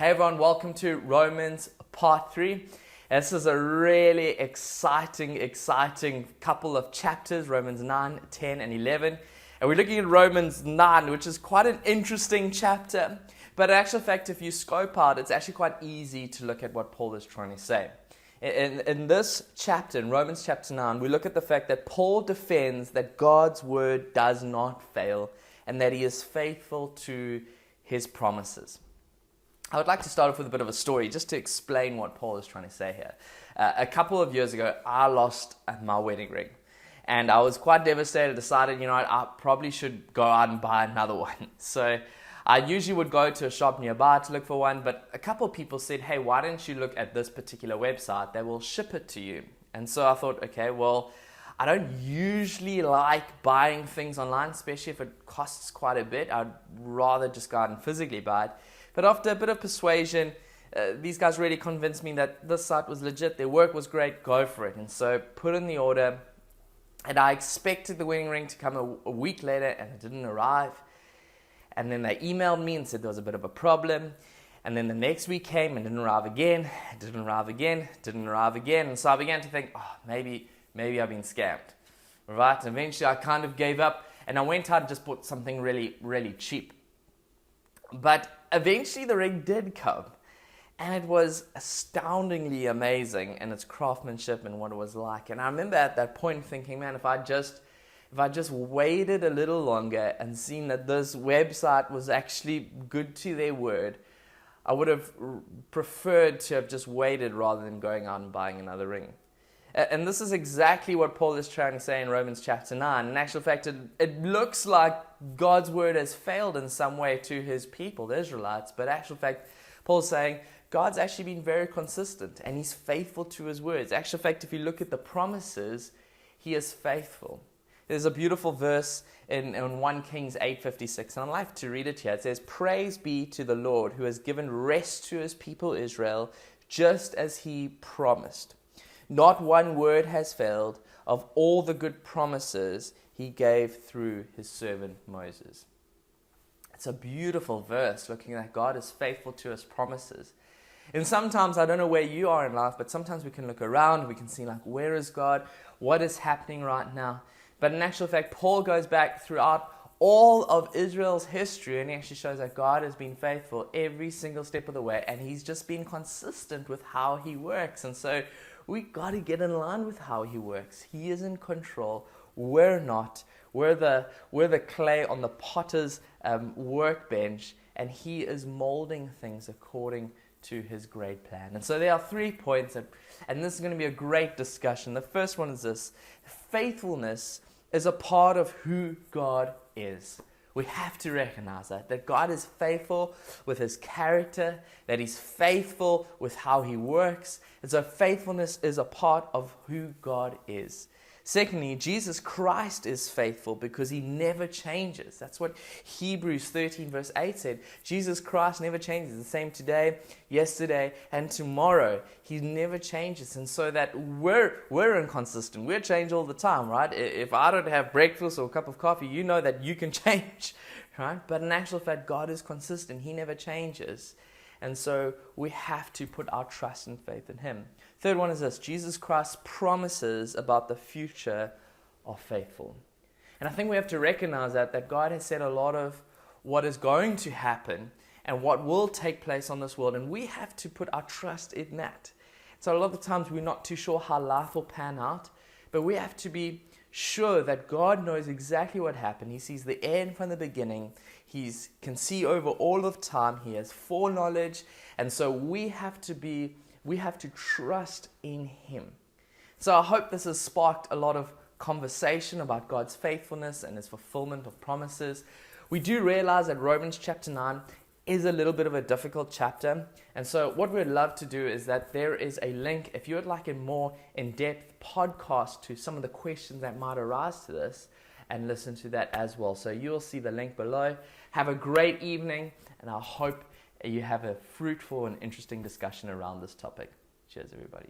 Hey everyone, welcome to Romans part 3. This is a really exciting couple of chapters, Romans 9, 10 and 11. And we're looking at Romans 9, which is quite an interesting chapter. But in actual fact, if you scope out, it's actually quite easy to look at what Paul is trying to say. In this chapter, in Romans chapter 9, we look at the fact that Paul defends that God's word does not fail and that he is faithful to his promises. I would like to start off with a bit of a story just to explain what Paul is trying to say here. A couple of years ago, I lost my wedding ring. And I was quite devastated, decided, I probably should go out and buy another one. So I usually would go to a shop nearby to look for one, but a couple of people said, hey, why don't you look at this particular website? They will ship it to you. And so I thought, okay, well, I don't usually like buying things online, especially if it costs quite a bit. I'd rather just go out and physically buy it. But after a bit of persuasion, these guys really convinced me that this site was legit, their work was great, go for it. And so put in the order, and I expected the wedding ring to come a week later, and it didn't arrive. And then they emailed me and said there was a bit of a problem. And then the next week came and didn't arrive again, didn't arrive again. And so I began to think, maybe I've been scammed. Right? And eventually I kind of gave up, and I went out and just bought something really cheap. But eventually the ring did come, and it was astoundingly amazing in its craftsmanship and what it was like. And I remember at that point thinking, man, if I just waited a little longer and seen that this website was actually good to their word, I would have preferred to have just waited rather than going out and buying another ring. And this is exactly what Paul is trying to say in Romans chapter 9. In actual fact, it looks like God's word has failed in some way to his people, the Israelites. But in actual fact, Paul's saying God's actually been very consistent and he's faithful to his words. In actual fact, if you look at the promises, he is faithful. There's a beautiful verse in 1 Kings 8:56, and I'd like to read it here. It says, "Praise be to the Lord who has given rest to his people Israel, just as he promised. Not one word has failed of all the good promises he gave through his servant Moses." It's a beautiful verse, looking at God is faithful to his promises. And sometimes, I don't know where you are in life, but sometimes we can look around, we can see where is God? What is happening right now? But in actual fact, Paul goes back throughout all of Israel's history, and he actually shows that God has been faithful every single step of the way, and he's just been consistent with how he works. And so we got to get in line with how he works. He is in control. We're not. We're the clay on the potter's workbench, and he is molding things according to his great plan. And so there are 3 points, and this is going to be a great discussion. The first one is this: faithfulness is a part of who God is. We have to recognize that God is faithful with his character, that he's faithful with how he works. And so faithfulness is a part of who God is. Secondly, Jesus Christ is faithful because he never changes. That's what Hebrews 13 verse 8 said. Jesus Christ never changes. The same today, yesterday, and tomorrow. He never changes. And so that we're inconsistent. We're changed all the time, right? If I don't have breakfast or a cup of coffee, you know that you can change, right? But in actual fact, God is consistent. He never changes. And so we have to put our trust and faith in him. Third one is this: Jesus Christ's promises about the future are faithful. And I think we have to recognize that God has said a lot of what is going to happen and what will take place on this world, and we have to put our trust in that. So a lot of the times we're not too sure how life will pan out, but we have to be sure that God knows exactly what happened. He sees the end from the beginning. He can see over all of time. He has foreknowledge. And so we have to trust in him. So I hope this has sparked a lot of conversation about God's faithfulness and his fulfillment of promises. We do realize that Romans chapter 9 is a little bit of a difficult chapter. And so what we'd love to do is that there is a link, if you would like a more in-depth podcast to some of the questions that might arise to this, and listen to that as well. So you'll see the link below. Have a great evening, and I hope you have a fruitful and interesting discussion around this topic. Cheers, everybody.